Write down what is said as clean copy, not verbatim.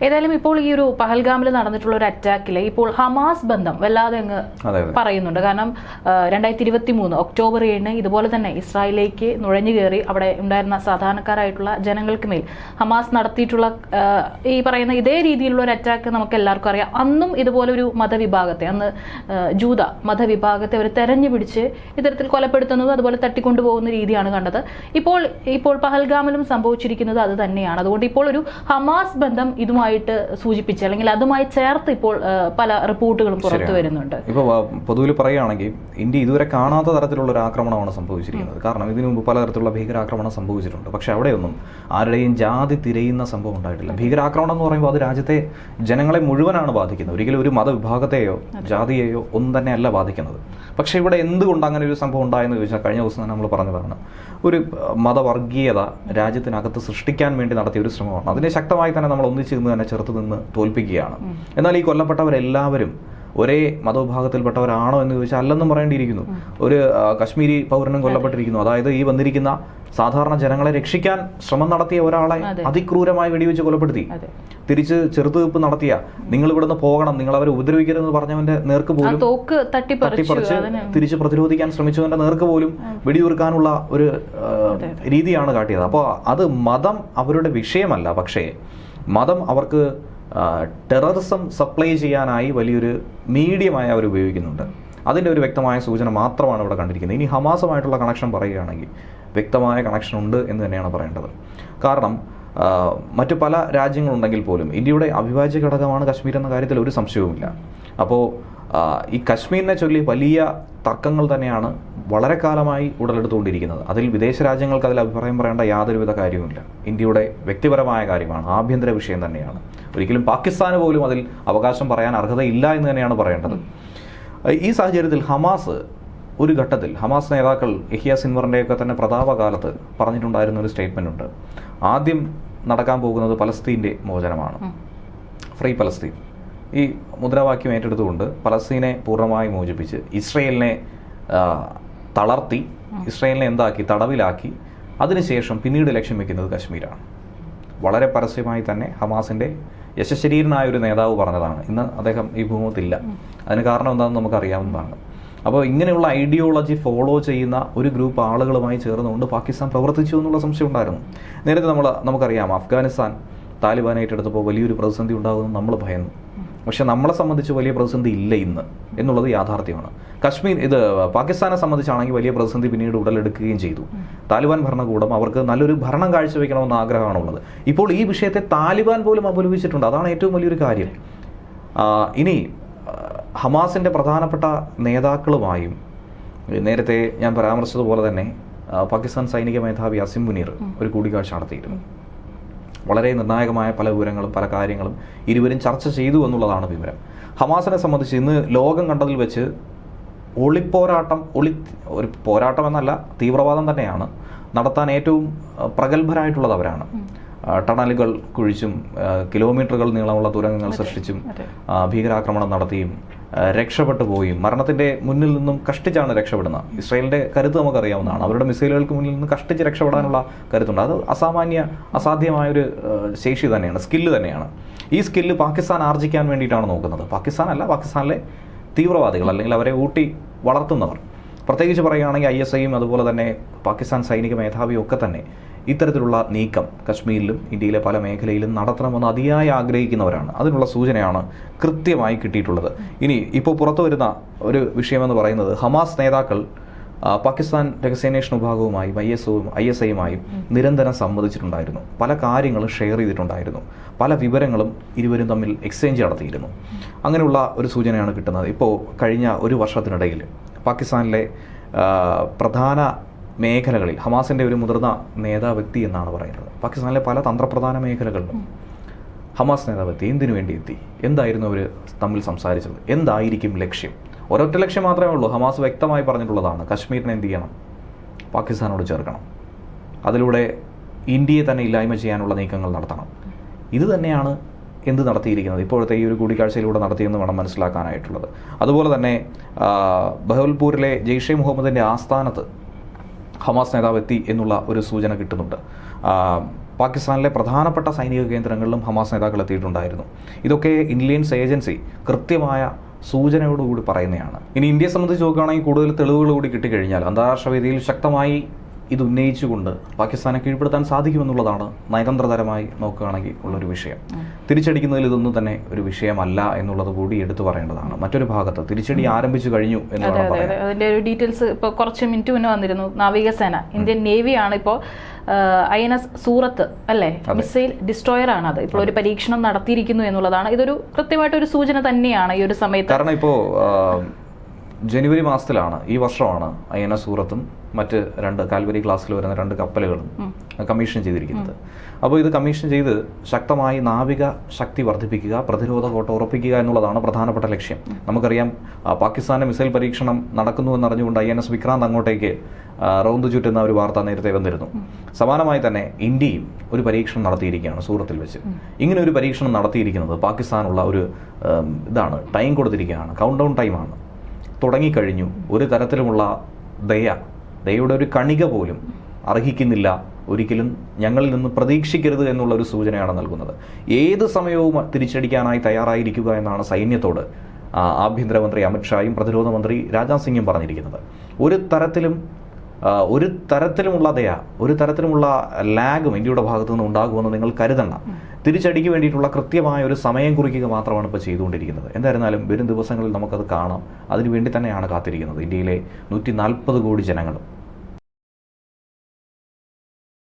ഏതായാലും ഇപ്പോൾ ഈ ഒരു പഹൽഗാമിൽ നടന്നിട്ടുള്ള ഒരു അറ്റാക്കിൽ ഇപ്പോൾ ഹമാസ് ബന്ധം വല്ലാതെ അങ്ങ് പറയുന്നുണ്ട്. കാരണം 2023 ഒക്ടോബർ 7 ഇതുപോലെ തന്നെ ഇസ്രായേലിലേക്ക് നുഴഞ്ഞു കയറി അവിടെ ഉണ്ടായിരുന്ന സാധാരണക്കാരായിട്ടുള്ള ജനങ്ങൾക്ക് മേൽ ഹമാസ് നടത്തിയിട്ടുള്ള ഈ പറയുന്ന ഇതേ രീതിയിലുള്ള ഒരു അറ്റാക്ക് നമുക്ക് എല്ലാവർക്കും അറിയാം. അന്നും ഇതുപോലെ ഒരു മതവിഭാഗത്തെ, അന്ന് ജൂത മതവിഭാഗത്തെ അവർ തെരഞ്ഞു പിടിച്ച് ഇത്തരത്തിൽ കൊലപ്പെടുത്തുന്നതും അതുപോലെ തട്ടിക്കൊണ്ടുപോകുന്ന രീതിയാണ് കണ്ടത്. ഇപ്പോൾ പഹൽഗാമിലും സംഭവിച്ചിരിക്കുന്നത് അത് തന്നെയാണ്. അതുകൊണ്ട് ഇപ്പോൾ ഒരു ഹമാസ് ബന്ധം ഇതുമായിട്ട് സൂചിപ്പിച്ച് അല്ലെങ്കിൽ അതുമായി ചേർത്ത് ഇപ്പോൾ പല റിപ്പോർട്ടുകളും പുറത്തു വരുന്നുണ്ട്. ഇപ്പോൾ പൊതുവിൽ പറയുകയാണെങ്കിൽ ഇന്ത്യ ഇതുവരെ കാണാത്ത തരത്തിലുള്ള ഒരു ആക്രമണമാണ് സംഭവിച്ചിരിക്കുന്നത്. കാരണം ഇതിനു മുമ്പ് പലതരത്തിലുള്ള ഭീകരാക്രമണം സംഭവിച്ചിട്ടുണ്ട്. പക്ഷെ അവിടെയൊന്നും ആരുടെയും ജാതി തിരയുന്ന സംഭവം ഉണ്ടായിട്ടില്ല. ഭീകരാക്രമണം എന്ന് പറയുമ്പോൾ അത് രാജ്യത്തെ ജനങ്ങളെ മുഴുവനാണ് ബാധിക്കുന്നത്. ഒരിക്കലും ഒരു മതവിഭാഗത്തെയോ ജാതിയെയോ ഒന്നും തന്നെ അല്ല ബാധിക്കുന്നത്. പക്ഷെ ഇവിടെ എന്തുകൊണ്ട് അങ്ങനെ ഒരു സംഭവം ഉണ്ടായെന്ന് ചോദിച്ചാൽ കഴിഞ്ഞ ദിവസം തന്നെ നമ്മൾ പറഞ്ഞതാണ്, ഒരു മതവർഗീയത രാജ്യത്തിനകത്ത് സൃഷ്ടിക്കാൻ വേണ്ടി നടത്തിയ ഒരു ശ്രമമാണ്. അതിനെ ശക്തമായി തന്നെ നമ്മൾ ഒന്നിച്ചു നിന്ന് തന്നെ ചെറുത്ത് നിന്ന് തോൽപ്പിക്കുകയാണ്. എന്നാൽ ഈ കൊല്ലപ്പെട്ടവരെല്ലാവരും ഒരേ മതവിഭാഗത്തിൽപ്പെട്ടവരാണോ എന്ന് ചോദിച്ചാൽ അല്ലെന്നും പറയേണ്ടിയിരിക്കുന്നു. ഒരു കശ്മീരി പൗരനും കൊല്ലപ്പെട്ടിരിക്കുന്നു. അതായത് ഈ വന്നിരിക്കുന്ന സാധാരണ ജനങ്ങളെ രക്ഷിക്കാൻ ശ്രമം നടത്തിയ ഒരാളെ അതിക്രൂരമായി വെടിവെച്ച് കൊലപ്പെടുത്തി. തിരിച്ച് ചെറുത്തുവെപ്പ് നടത്തിയ, നിങ്ങൾ ഇവിടുന്ന് പോകണം, നിങ്ങൾ അവരെ ഉപദ്രവിക്കരുതെന്ന് പറഞ്ഞവന്റെ നേർക്ക് പോലും തട്ടിപ്പറിച്ച് തിരിച്ച് പ്രതിരോധിക്കാൻ ശ്രമിച്ചവന്റെ നേർക്ക് പോലും വെടിയുതിർക്കാനുള്ള ഒരു രീതിയാണ് കാട്ടിയത്. അപ്പോൾ അത് മതം അവരുടെ വിഷയമല്ല. പക്ഷേ മതം അവർക്ക് ടെററിസം സപ്ലൈ ചെയ്യാനായി വലിയൊരു മീഡിയമായി അവർ ഉപയോഗിക്കുന്നുണ്ട്. അതിൻ്റെ ഒരു വ്യക്തമായ സൂചന മാത്രമാണ് ഇവിടെ കണ്ടിരിക്കുന്നത്. ഇനി ഹമാസുമായിട്ടുള്ള കണക്ഷൻ പറയുകയാണെങ്കിൽ വ്യക്തമായ കണക്ഷൻ ഉണ്ട് എന്ന് തന്നെയാണ് പറയേണ്ടത്. കാരണം മറ്റു പല രാജ്യങ്ങളുണ്ടെങ്കിൽ പോലും ഇന്ത്യയുടെ അവിഭാജ്യ ഘടകമാണ് കശ്മീർ എന്ന കാര്യത്തിൽ ഒരു സംശയവുമില്ല. അപ്പോൾ ഈ കശ്മീരിനെ ചൊല്ലി വലിയ തർക്കങ്ങൾ തന്നെയാണ് വളരെ കാലമായി ഉടലെടുത്തുകൊണ്ടിരിക്കുന്നത്. അതിൽ വിദേശ രാജ്യങ്ങൾക്ക് അതിൽ അഭിപ്രായം പറയേണ്ട യാതൊരുവിധ കാര്യവുമില്ല. ഇന്ത്യയുടെ വ്യക്തിപരമായ കാര്യമാണ്, ആഭ്യന്തര വിഷയം തന്നെയാണ്. ഒരിക്കലും പാകിസ്ഥാന് പോലും അതിൽ അവകാശം പറയാൻ അർഹതയില്ല എന്ന് തന്നെയാണ് പറയേണ്ടത്. ഈ സാഹചര്യത്തിൽ ഹമാസ് ഒരു ഘട്ടത്തിൽ ഹമാസ് നേതാക്കൾ യഹ്യ സിൻവറിൻ്റെയൊക്കെ തന്നെ പ്രതാപകാലത്ത് പറഞ്ഞിട്ടുണ്ടായിരുന്ന ഒരു സ്റ്റേറ്റ്മെൻ്റ് ഉണ്ട്. ആദ്യം നടക്കാൻ പോകുന്നത് പലസ്തീൻ്റെ മോചനമാണ്, ഫ്രീ പലസ്തീൻ. ഈ മുദ്രാവാക്യം ഏറ്റെടുത്തുകൊണ്ട് പലസ്തീനെ പൂർണ്ണമായി മോചിപ്പിച്ച് ഇസ്രയേലിനെ തളർത്തി, ഇസ്രയേലിനെ എന്താക്കി, തടവിലാക്കി, അതിനുശേഷം പിന്നീട് ലക്ഷ്യം വെക്കുന്നത് കശ്മീരാണ്. വളരെ പരസ്യമായി തന്നെ ഹമാസിൻ്റെ യശശരീരനായ ഒരു നേതാവ് പറഞ്ഞതാണ്. ഇന്ന് അദ്ദേഹം ഈ ഭൂമുഖത്തില്ല. അതിന് കാരണം എന്താണെന്ന് നമുക്കറിയാവുന്നതാണ്. അപ്പോൾ ഇങ്ങനെയുള്ള ഐഡിയോളജി ഫോളോ ചെയ്യുന്ന ഒരു ഗ്രൂപ്പ് ആളുകളുമായി ചേർന്നുകൊണ്ട് പാകിസ്ഥാൻ പ്രവർത്തിച്ചു എന്നുള്ള സംശയം ഉണ്ടായിരുന്നു. നേരത്തെ നമുക്കറിയാം, അഫ്ഗാനിസ്ഥാൻ താലിബാൻ ഏറ്റെടുത്തപ്പോൾ വലിയൊരു പ്രതിസന്ധി ഉണ്ടാകുമെന്ന് നമ്മൾ ഭയന്നു. പക്ഷെ നമ്മളെ സംബന്ധിച്ച് വലിയ പ്രതിസന്ധി ഇല്ല ഇന്ന് എന്നുള്ളത് യാഥാർത്ഥ്യമാണ്. പാകിസ്ഥാനെ സംബന്ധിച്ചാണെങ്കിൽ വലിയ പ്രതിസന്ധി പിന്നീട് ഉടലെടുക്കുകയും ചെയ്തു. താലിബാൻ ഭരണകൂടം അവർക്ക് നല്ലൊരു ഭരണം കാഴ്ചവെക്കണമെന്ന ആഗ്രഹമാണുള്ളത്. ഇപ്പോൾ ഈ വിഷയത്തെ താലിബാൻ പോലും അപലപിച്ചിട്ടുണ്ട്. അതാണ് ഏറ്റവും വലിയൊരു കാര്യം. ഇനി ഹമാസിൻ്റെ പ്രധാനപ്പെട്ട നേതാക്കളുമായും നേരത്തെ ഞാൻ പരാമർശിച്ചതുപോലെ തന്നെ പാകിസ്ഥാൻ സൈനിക മേധാവി അസിം മുനീർ ഒരു കൂടിക്കാഴ്ച നടത്തിയിരുന്നു. വളരെ നിർണായകമായ പല വിവരങ്ങളും പല കാര്യങ്ങളും ഇരുവരും ചർച്ച ചെയ്തു എന്നുള്ളതാണ് വിവരം. ഹമാസിനെ സംബന്ധിച്ച് ഇന്ന് ലോകം കണ്ടതിൽ വെച്ച് ഒരു പോരാട്ടം എന്നല്ല, തീവ്രവാദം തന്നെയാണ് നടത്താൻ ഏറ്റവും പ്രഗത്ഭരായിട്ടുള്ളത് അവരാണ്. ടണലുകൾ കുഴിച്ചും കിലോമീറ്ററുകൾ നീളമുള്ള തുരങ്കങ്ങൾ സൃഷ്ടിച്ചും ഭീകരാക്രമണം നടത്തിയും രക്ഷപ്പെട്ടു പോയും മരണത്തിൻ്റെ മുന്നിൽ നിന്നും കഷ്ടിച്ചാണ് രക്ഷപ്പെടുന്നത്. ഇസ്രായേലിൻ്റെ കരുത്ത് നമുക്കറിയാവുന്നതാണ്. അവരുടെ മിസൈലുകൾക്ക് മുന്നിൽ നിന്ന് കഷ്ടിച്ച് രക്ഷപ്പെടാനുള്ള കരുത്തുണ്ട്. അത് അസാധ്യമായൊരു ശേഷി തന്നെയാണ്, സ്കില്ല് തന്നെയാണ്. ഈ സ്കില്ല് പാകിസ്ഥാൻ ആർജിക്കാൻ വേണ്ടിയിട്ടാണ് നോക്കുന്നത്. പാകിസ്ഥാനിലെ തീവ്രവാദികൾ അല്ലെങ്കിൽ അവരെ ഊട്ടി വളർത്തുന്നവർ, പ്രത്യേകിച്ച് പറയുകയാണെങ്കിൽ ISIയും അതുപോലെ തന്നെ പാകിസ്ഥാൻ സൈനിക മേധാവിയും ഒക്കെ തന്നെ ഇത്തരത്തിലുള്ള നീക്കം കശ്മീരിലും ഇന്ത്യയിലെ പല മേഖലയിലും നടത്തണമെന്ന് അതിയായി ആഗ്രഹിക്കുന്നവരാണ്. അതിനുള്ള സൂചനയാണ് കൃത്യമായി കിട്ടിയിട്ടുള്ളത്. ഇനി ഇപ്പോൾ പുറത്തു വരുന്ന ഒരു വിഷയമെന്ന് പറയുന്നത്, ഹമാസ് നേതാക്കൾ പാകിസ്ഥാൻ രഹസ്യാന്വേഷണ വിഭാഗവുമായും ISIയുമായും നിരന്തരം സംവദിച്ചിട്ടുണ്ടായിരുന്നു. പല കാര്യങ്ങളും ഷെയർ ചെയ്തിട്ടുണ്ടായിരുന്നു. പല വിവരങ്ങളും ഇരുവരും തമ്മിൽ എക്സ്ചേഞ്ച് നടത്തിയിരുന്നു. അങ്ങനെയുള്ള ഒരു സൂചനയാണ് കിട്ടുന്നത്. ഇപ്പോൾ കഴിഞ്ഞ ഒരു വർഷത്തിനിടയിൽ പാകിസ്ഥാനിലെ പ്രധാന മേഖലകളിൽ ഹമാസിൻ്റെ ഒരു മുതിർന്ന നേതാവെത്തി എന്നാണ് പറയുന്നത്. പാകിസ്ഥാനിലെ പല തന്ത്രപ്രധാന മേഖലകളിലും ഹമാസ് നേതാവെത്തി. എന്തിനു വേണ്ടി എത്തി? എന്തായിരുന്നു അവർ തമ്മിൽ സംസാരിച്ചത്? എന്തായിരിക്കും ലക്ഷ്യം? ഒരൊറ്റ ലക്ഷ്യം മാത്രമേ ഉള്ളൂ. ഹമാസ് വ്യക്തമായി പറഞ്ഞിട്ടുള്ളതാണ്, കശ്മീരിനെ എന്ത് ചെയ്യണം? പാകിസ്ഥാനോട് ചേർക്കണം. അതിലൂടെ ഇന്ത്യയെ തന്നെ ഇല്ലായ്മ ചെയ്യാനുള്ള നീക്കങ്ങൾ നടത്തണം. ഇത് തന്നെയാണ് എന്ത് നടത്തിയിരിക്കുന്നത്, ഇപ്പോഴത്തെ ഈ ഒരു കൂടിക്കാഴ്ചയിലൂടെ നടത്തിയെന്ന് വേണം മനസ്സിലാക്കാനായിട്ടുള്ളത്. അതുപോലെ തന്നെ ബഹവൽപൂരിലെ ജെയ്ഷെ മുഹമ്മദിൻ്റെ ആസ്ഥാനത്ത് ഹമാസ് നേതാവ് എത്തി എന്നുള്ള ഒരു സൂചന കിട്ടുന്നുണ്ട്. പാകിസ്ഥാനിലെ പ്രധാനപ്പെട്ട സൈനിക കേന്ദ്രങ്ങളിലും ഹമാസ് നേതാക്കൾ എത്തിയിട്ടുണ്ടായിരുന്നു. ഇതൊക്കെ ഇന്റലിജൻസ് ഏജൻസി കൃത്യമായ സൂചനയോടുകൂടി പറയുന്നതാണ്. ഇനി ഇന്ത്യയെ സംബന്ധിച്ച് നോക്കുകയാണെങ്കിൽ കൂടുതൽ തെളിവുകൾ കൂടി കിട്ടിക്കഴിഞ്ഞാൽ അന്താരാഷ്ട്ര വേദിയിൽ ശക്തമായി ഇത് ഉന്നയിച്ചുകൊണ്ട് പാകിസ്ഥാനെ കീഴ്പ്പെടുത്താൻ സാധിക്കുമെന്നുള്ളതാണ് നയതന്ത്രപരമായി നോക്കുകയാണെങ്കിൽ ഉള്ളൊരു വിഷയം. തിരിച്ചടിക്കുന്നതിൽ ഇതൊന്നും തന്നെ ഒരു വിഷയമല്ല എന്നുള്ളത് കൂടി എടുത്തു പറയേണ്ടതാണ്. മറ്റൊരു ഭാഗത്ത് തിരിച്ചടി ആരംഭിച്ചു കഴിഞ്ഞു എന്ന് അതിന്റെ ഒരു ഡീറ്റെയിൽസ് ഇപ്പോൾ കുറച്ച് മിനിറ്റ് മുന്നേ വന്നിരുന്നു. നാവികസേന, ഇന്ത്യൻ നേവിയാണ് ഇപ്പോൾ INS സൂറത്ത് അല്ലേ, മിസൈൽ ഡിസ്ട്രോയർ ആണ് അത് ഇപ്പോൾ ഒരു പരീക്ഷണം നടത്തിയിരിക്കുന്നു എന്നുള്ളതാണ്. ഇതൊരു കൃത്യമായിട്ടൊരു സൂചന തന്നെയാണ് ഈ ഒരു സമയത്ത്. കാരണം ഇപ്പോൾ ജനുവരി മാസത്തിലാണ്, ഈ വർഷമാണ് INS സൂറത്തും മറ്റ് 2 കാൽവരി ക്ലാസ്സിൽ വരുന്ന 2 കപ്പലുകളും കമ്മീഷൻ ചെയ്തിരിക്കുന്നത്. അപ്പോൾ ഇത് കമ്മീഷൻ ചെയ്ത് ശക്തമായി നാവിക ശക്തി വർദ്ധിപ്പിക്കുക, പ്രതിരോധ കോട്ട ഉറപ്പിക്കുക എന്നുള്ളതാണ് പ്രധാനപ്പെട്ട ലക്ഷ്യം. നമുക്കറിയാം പാകിസ്ഥാന്റെ മിസൈൽ പരീക്ഷണം നടക്കുന്നുവെന്നറിഞ്ഞുകൊണ്ട് INS വിക്രാന്ത് അങ്ങോട്ടേക്ക് റൗണ്ട് ചുറ്റുന്ന ഒരു വാർത്ത നേരത്തെ വന്നിരുന്നു. സമാനമായി തന്നെ ഇന്ത്യയും ഒരു പരീക്ഷണം നടത്തിയിരിക്കുകയാണ് സൂറത്തിൽ വെച്ച്. ഇങ്ങനെ ഒരു പരീക്ഷണം നടത്തിയിരിക്കുന്നത് പാകിസ്ഥാനുള്ള ഒരു ഇതാണ്, ടൈം കൊടുത്തിരിക്കുകയാണ്, കൗണ്ട് ഡൗൺ ടൈമാണ്, തുടങ്ങിക്കഴിഞ്ഞു. ഒരു തരത്തിലുമുള്ള ദയയുടെ ഒരു കണിക പോലും അർഹിക്കുന്നില്ല, ഒരിക്കലും ഞങ്ങളിൽ നിന്ന് പ്രതീക്ഷിക്കരുത് എന്നുള്ള ഒരു സൂചനയാണ് നൽകുന്നത്. ഏത് സമയവും തിരിച്ചടിക്കാനായി തയ്യാറായിരിക്കുക എന്നാണ് സൈന്യത്തോട് ആഭ്യന്തരമന്ത്രി അമിത്ഷായും പ്രതിരോധ മന്ത്രി രാജ്നാഥ് സിംഗും പറഞ്ഞിരിക്കുന്നത്. ഒരു തരത്തിലുമുള്ള ഒരു തരത്തിലുമുള്ള ലാഗും ഇന്ത്യയുടെ ഭാഗത്തു നിന്ന് ഉണ്ടാകുമെന്ന് നിങ്ങൾ കരുതണ്ട. തിരിച്ചടിക്ക് വേണ്ടിയിട്ടുള്ള കൃത്യമായ ഒരു സമയം കുറിക്കുക മാത്രമാണ് ഇപ്പോൾ ചെയ്തുകൊണ്ടിരിക്കുന്നത്. എന്തായിരുന്നാലും വരും ദിവസങ്ങളിൽ നമുക്കത് കാണാം. അതിനുവേണ്ടി തന്നെയാണ് കാത്തിരിക്കുന്നത് ഇന്ത്യയിലെ 140 കോടി ജനങ്ങളും.